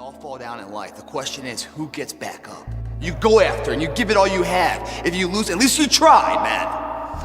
all fall down in life. The question is, who gets back up? You go after and you give it all you have. If you lose, at least you tried, man.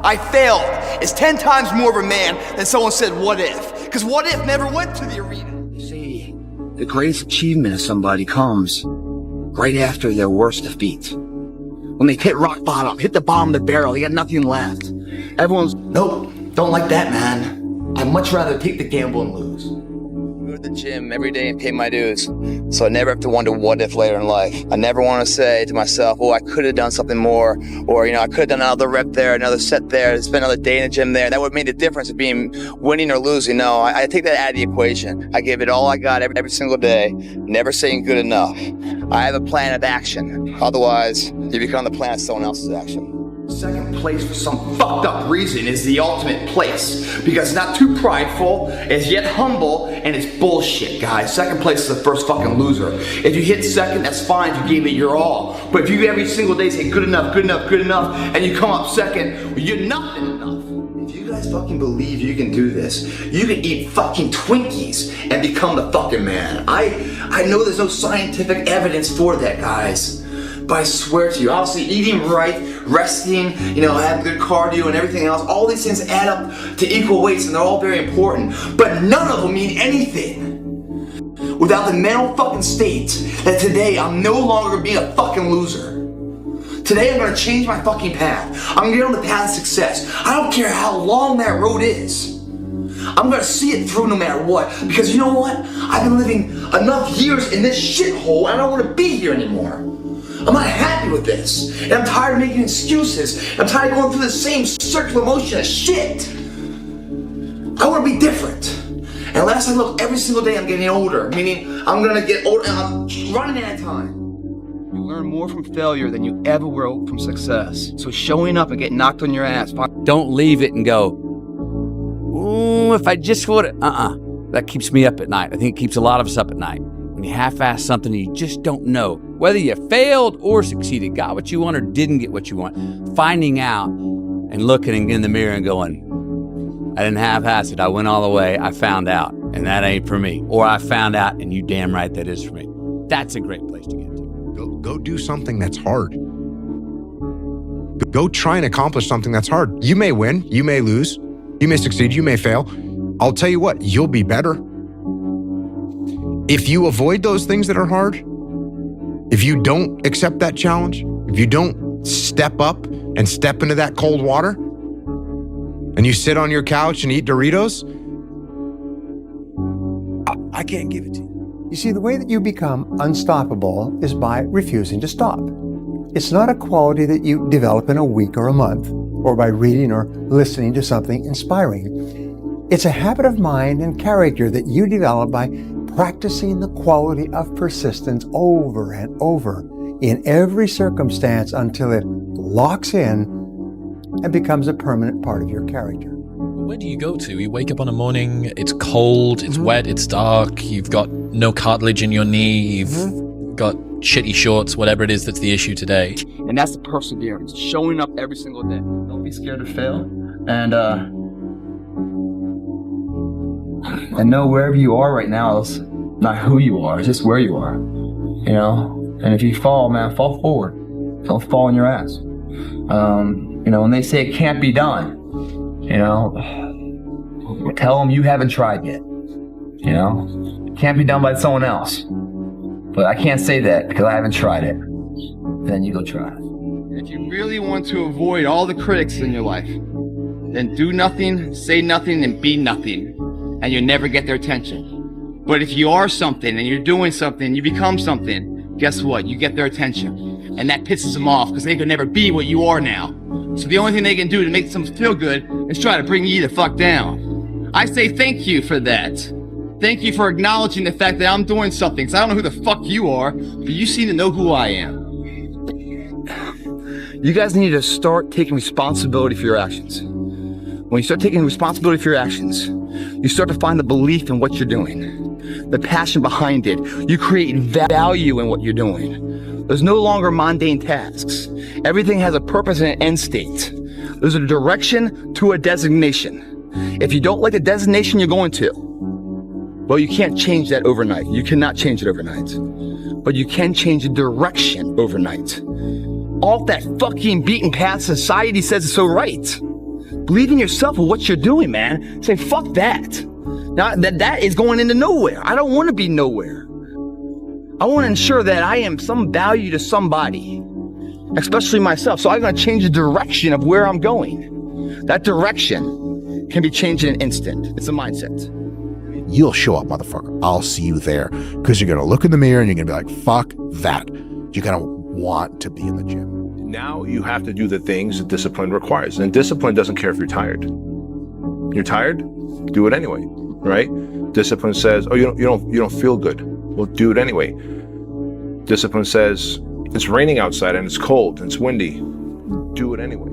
I failed. It's 10 times more of a man than someone said, what if? Because what if never went to the arena. You see, the greatest achievement of somebody comes right after their worst defeat. When they hit rock bottom, hit the bottom of the barrel, they got nothing left. Everyone's, nope, don't like that, man. I'd much rather take the gamble and lose. Go to the gym every day and pay my dues, so I never have to wonder what if later in life. I never want to say to myself, oh, I could have done something more, or, I could have done another rep there, another set there, spent another day in the gym there. That would have made the difference of being winning or losing. No, I take that out of the equation. I give it all I got every single day, never saying good enough. I have a plan of action. Otherwise, you become the plan of someone else's action. Second place for some fucked up reason is the ultimate place, because it's not too prideful, it's yet humble, and it's bullshit, guys. Second place is the first fucking loser. If you hit second, that's fine if you gave it your all. But if you every single day say good enough, good enough, good enough, and you come up second, well, you're nothing enough. If you guys fucking believe you can do this, you can eat fucking Twinkies and become the fucking man. I know there's no scientific evidence for that, guys. But I swear to you, obviously eating right, resting, having good cardio and everything else, all these things add up to equal weights and they're all very important. But none of them mean anything without the mental fucking state that today I'm no longer being a fucking loser. Today I'm gonna change my fucking path. I'm gonna get on the path of success. I don't care how long that road is. I'm gonna see it through no matter what, because you know what? I've been living enough years in this shithole and I don't wanna be here anymore. I'm not happy with this, and I'm tired of making excuses. I'm tired of going through the same circular motion of shit. I want to be different. And last I look, every single day I'm getting older, meaning I'm gonna get older and I'm running out of time. You learn more from failure than you ever will from success. So showing up and getting knocked on your ass. Don't leave it and go, ooh, if I just would, that keeps me up at night. I think it keeps a lot of us up at night. When you half-ass something and you just don't know whether you failed or succeeded, got what you want or didn't get what you want. Finding out and looking in the mirror and going, I didn't half-ass it. I went all the way. I found out, and that ain't for me. Or I found out, and you damn right that is for me. That's a great place to get to. Go do something that's hard. Go try and accomplish something that's hard. You may win. You may lose. You may succeed. You may fail. I'll tell you what, you'll be better. If you avoid those things that are hard, if you don't accept that challenge, if you don't step up and step into that cold water, and you sit on your couch and eat Doritos, I can't give it to you. You see, the way that you become unstoppable is by refusing to stop. It's not a quality that you develop in a week or a month, or by reading or listening to something inspiring. It's a habit of mind and character that you develop by practicing the quality of persistence over and over in every circumstance until it locks in and becomes a permanent part of your character. Where do you go to? You wake up on a morning, it's cold, it's wet, it's dark, you've got no cartilage in your knee, you've got shitty shorts, whatever it is that's the issue today. And that's the perseverance, showing up every single day. Don't be scared to fail, and know wherever you are right now is not who you are, it's just where you are, And if you fall, man, fall forward. Don't fall on your ass. When they say it can't be done, tell them you haven't tried yet. It can't be done by someone else. But I can't say that because I haven't tried it. Then you go try it. If you really want to avoid all the critics in your life, then do nothing, say nothing, and be nothing. And you'll never get their attention. But if you are something and you're doing something, you become something, guess what? You get their attention. And that pisses them off because they could never be what you are now. So the only thing they can do to make them feel good is try to bring you the fuck down. I say thank you for that. Thank you for acknowledging the fact that I'm doing something. Because I don't know who the fuck you are, but you seem to know who I am. You guys need to start taking responsibility for your actions. When you start taking responsibility for your actions, you start to find the belief in what you're doing, the passion behind it. You create value in what you're doing. There's no longer mundane tasks. Everything has a purpose and an end state. There's a direction to a designation. If you don't like the destination you're going to, Well, you can't change that overnight. You cannot change it overnight. But you can change the direction overnight. Off that fucking beaten path society says is so right. Believe in yourself and what you're doing, man. Say, fuck that. Now, that is going into nowhere. I don't want to be nowhere. I want to ensure that I am some value to somebody, especially myself. So I'm going to change the direction of where I'm going. That direction can be changed in an instant. It's a mindset. You'll show up, motherfucker. I'll see you there. Because you're going to look in the mirror and you're going to be like, fuck that. You're going to want to be in the gym. Now you have to do the things that discipline requires. And discipline doesn't care if you're tired. You're tired? Do it anyway, right? Discipline says, oh, you don't feel good. Well, do it anyway. Discipline says, it's raining outside and it's cold and it's windy. Do it anyway.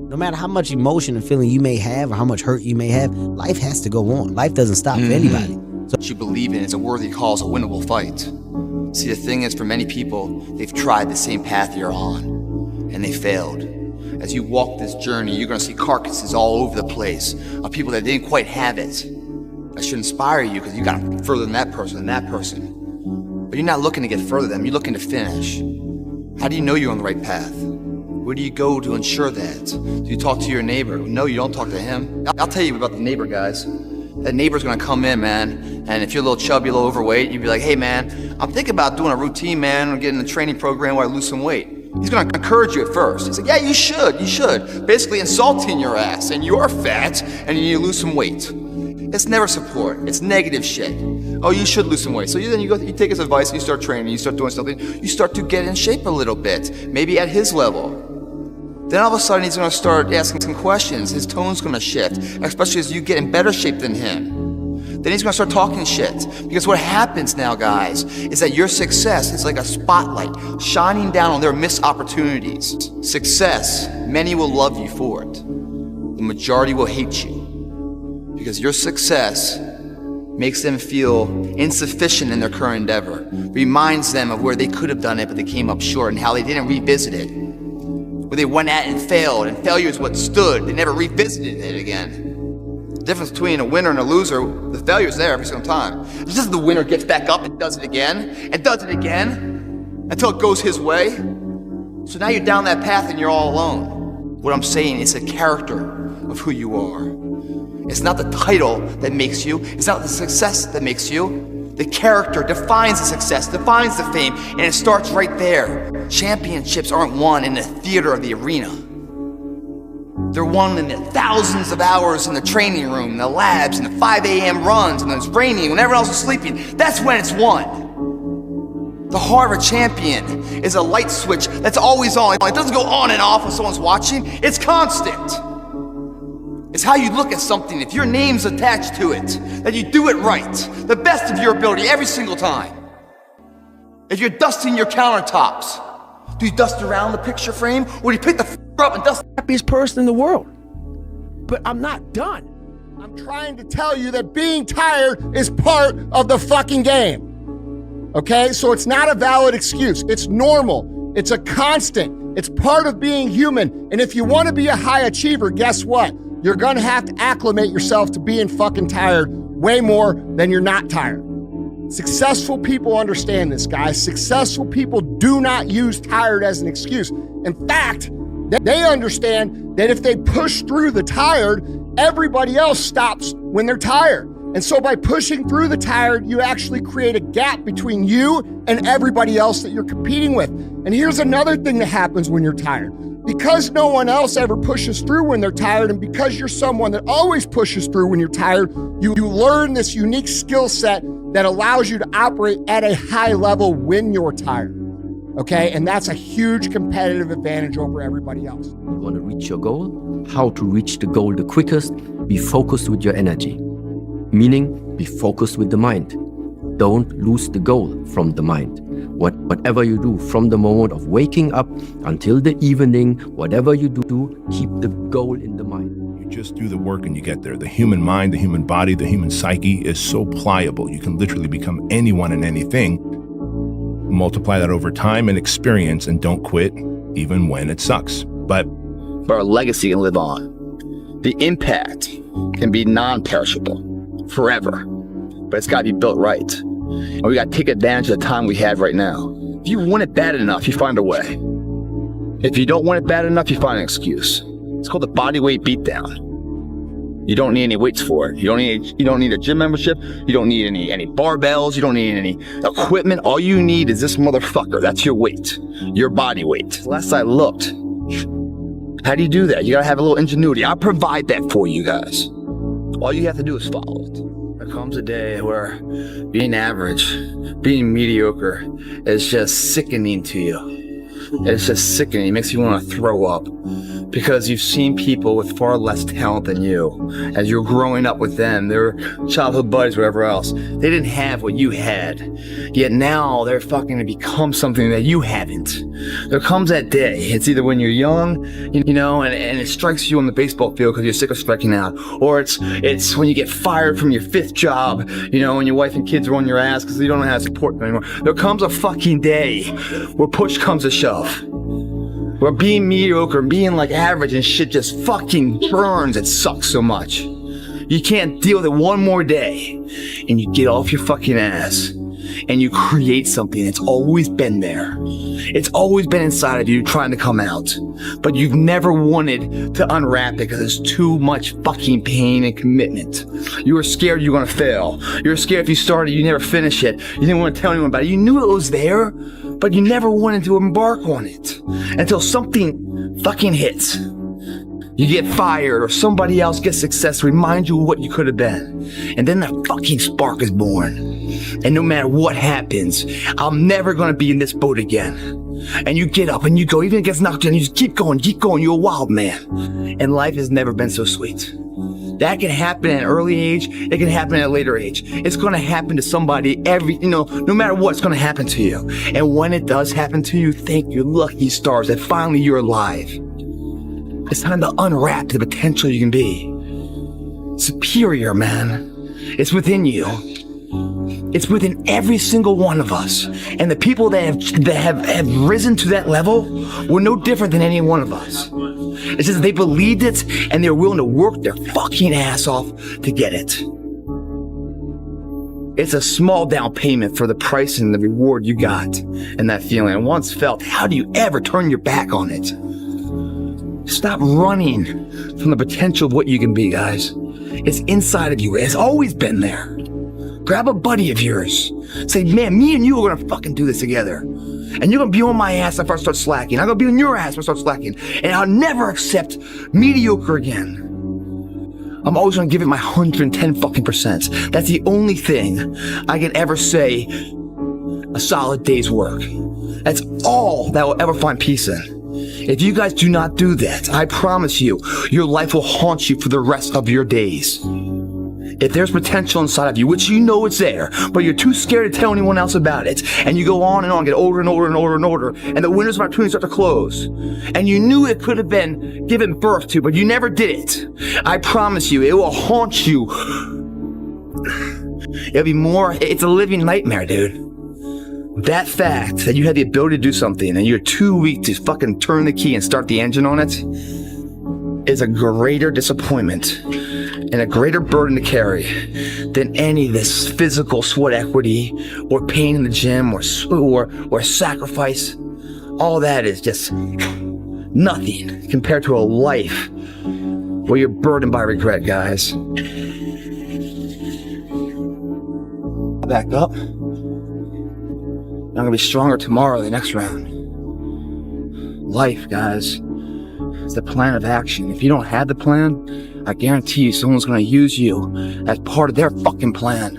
No matter how much emotion and feeling you may have or how much hurt you may have, life has to go on. Life doesn't stop for anybody. So what you believe in is a worthy cause, a winnable fight. See, the thing is, for many people, they've tried the same path you're on, and they failed. As you walk this journey, you're gonna see carcasses all over the place of people that didn't quite have it. That should inspire you, because you got further than that person, But you're not looking to get further than them, you're looking to finish. How do you know you're on the right path? Where do you go to ensure that? Do you talk to your neighbor? No, you don't talk to him. I'll tell you about the neighbor, guys. That neighbor's gonna come in, man, and if you're a little chubby, a little overweight, you'd be like, hey, man, I'm thinking about doing a routine, man, or getting a training program where I lose some weight. He's gonna encourage you at first. He's like, yeah, you should. Basically insulting your ass, and you're fat, and you need to lose some weight. It's never support, it's negative shit. Oh, you should lose some weight. So you take his advice, and you start training, you start doing something, you start to get in shape a little bit, maybe at his level. Then all of a sudden he's gonna start asking some questions. His tone's gonna shift, especially as you get in better shape than him. Then he's gonna start talking shit. Because what happens now, guys, is that your success is like a spotlight shining down on their missed opportunities. Success, many will love you for it. The majority will hate you. Because your success makes them feel insufficient in their current endeavor. Reminds them of where they could have done it, but they came up short, and how they didn't revisit it. Where they went at it and failed, and failure is what stood. They never revisited it again. The difference between a winner and a loser, the failure's there every single time. It's just the winner gets back up and does it again, until it goes his way. So now you're down that path and you're all alone. What I'm saying is the character of who you are. It's not the title that makes you, it's not the success that makes you. The character defines the success, defines the fame, and it starts right there. Championships aren't won in the theater or the arena. They're won in the thousands of hours in the training room, in the labs, in the 5 a.m. runs, and when it's raining, when everyone else is sleeping. That's when it's won. The heart of a champion is a light switch that's always on. It doesn't go on and off when someone's watching. It's constant. It's how you look at something. If your name's attached to it, that you do it right, the best of your ability every single time. If you're dusting your countertops, do you dust around the picture frame, or do you pick the up and dust? Happiest person in the world. But I'm not done. I'm trying to tell you that being tired is part of the fucking game. Okay? So it's not a valid excuse. It's normal. It's a constant. It's part of being human. And if you want to be a high achiever, guess what? You're gonna have to acclimate yourself to being fucking tired way more than you're not tired. Successful people understand this, guys. Successful people do not use tired as an excuse. In fact, they understand that if they push through the tired, everybody else stops when they're tired. And so by pushing through the tired, you actually create a gap between you and everybody else that you're competing with. And here's another thing that happens when you're tired. Because no one else ever pushes through when they're tired, and because you're someone that always pushes through when you're tired, you learn this unique skill set that allows you to operate at a high level when you're tired. Okay? And that's a huge competitive advantage over everybody else. You want to reach your goal? How to reach the goal the quickest? Be focused with your energy. Meaning, be focused with the mind. Don't lose the goal from the mind. Whatever you do, from the moment of waking up until the evening, whatever you do, keep the goal in the mind. You just do the work and you get there. The human mind, the human body, the human psyche is so pliable. You can literally become anyone and anything. Multiply that over time and experience, and don't quit even when it sucks. But our legacy can live on. The impact can be non-perishable forever. but it's gotta be built right. And we gotta take advantage of the time we have right now. If you want it bad enough, you find a way. If you don't want it bad enough, you find an excuse. It's called the body weight beatdown. You don't need any weights for it. You don't need a gym membership. You don't need any barbells. You don't need any equipment. All you need is this motherfucker. That's your weight, your body weight. Last I looked, how do you do that? You gotta have a little ingenuity. I'll provide that for you guys. All you have to do is follow it. There comes a day where being average, being mediocre is just sickening to you. It's just sickening. It makes you want to throw up because you've seen people with far less talent than you. As you're growing up with them, their childhood buddies, whatever else, they didn't have what you had. Yet now they're fucking to become something that you haven't. There comes that day. It's either when you're young, you know, and it strikes you on the baseball field because you're sick of striking out, or it's when you get fired from your 5th job, you know, and your wife and kids are on your ass because you don't know how to support them anymore. There comes a fucking day where push comes to shove. Where being mediocre, being like average and shit just fucking burns. It sucks so much. You can't deal with it one more day. And you get off your fucking ass and you create something that's always been there. It's always been inside of you trying to come out. But you've never wanted to unwrap it because there's too much fucking pain and commitment. You were scared you were gonna fail. You were scared if you started, you never finish it. You didn't want to tell anyone about it. You knew it was there, but you never wanted to embark on it until something fucking hits. You get fired or somebody else gets success, remind you of what you could have been. And then that fucking spark is born. And no matter what happens, I'm never gonna be in this boat again. And you get up and you go, even if it gets knocked down, you just keep going, you're a wild man. And life has never been so sweet. That can happen at an early age, it can happen at a later age. It's gonna happen to somebody no matter what, it's gonna happen to you. And when it does happen to you, thank your lucky stars that finally you're alive. It's time to unwrap the potential you can be. Superior, man. It's within you. It's within every single one of us. And the people that have risen to that level were no different than any one of us. It's just they believed it and they're willing to work their fucking ass off to get it. It's a small down payment for the price and the reward you got and that feeling. And once felt, how do you ever turn your back on it? Stop running from the potential of what you can be, guys. It's inside of you. It's always been there. Grab a buddy of yours. Say, man, me and you are gonna fucking do this together. And you're gonna be on my ass if I start slacking. I'm gonna be on your ass if I start slacking. And I'll never accept mediocre again. I'm always gonna give it my 110 fucking percent. That's the only thing I can ever say a solid day's work. That's all that will ever find peace in. If you guys do not do that, I promise you, your life will haunt you for the rest of your days. If there's potential inside of you, which you know it's there, but you're too scared to tell anyone else about it, and you go on and on, get older and older and older and older, and the windows of opportunity start to close, and you knew it could have been given birth to, but you never did it, I promise you, it will haunt you. It's a living nightmare, dude. That fact that you had the ability to do something and you're too weak to fucking turn the key and start the engine on it is a greater disappointment and a greater burden to carry than any of this physical sweat equity or pain in the gym or sacrifice. All that is just nothing compared to a life where you're burdened by regret, guys. Back up. I'm gonna be stronger tomorrow, the next round. Life, guys, is the plan of action. If you don't have the plan, I guarantee you someone's gonna use you as part of their fucking plan.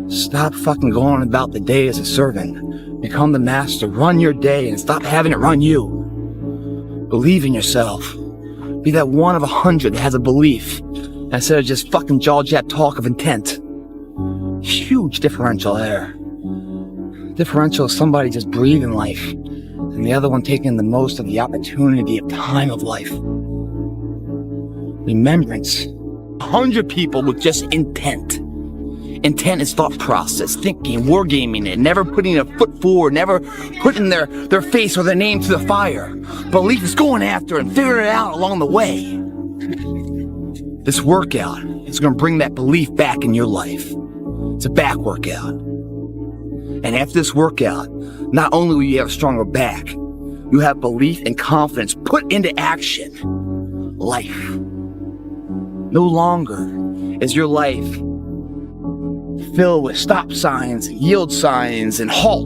Stop fucking going about the day as a servant. Become the master. Run your day and stop having it run you. Believe in yourself. Be that one of 100 that has a belief instead of just fucking jaw-jab talk of intent. Huge differential there. Differential is somebody just breathing life and the other one taking the most of the opportunity of time of life. Remembrance. 100 people with just intent. Intent is thought process, thinking, wargaming it, never putting a foot forward, never putting their face or their name to the fire. Belief is going after and figuring it out along the way. This workout is going to bring that belief back in your life. It's a back workout. And after this workout, not only will you have a stronger back, you have belief and confidence put into action. Life. No longer is your life filled with stop signs, yield signs, and halt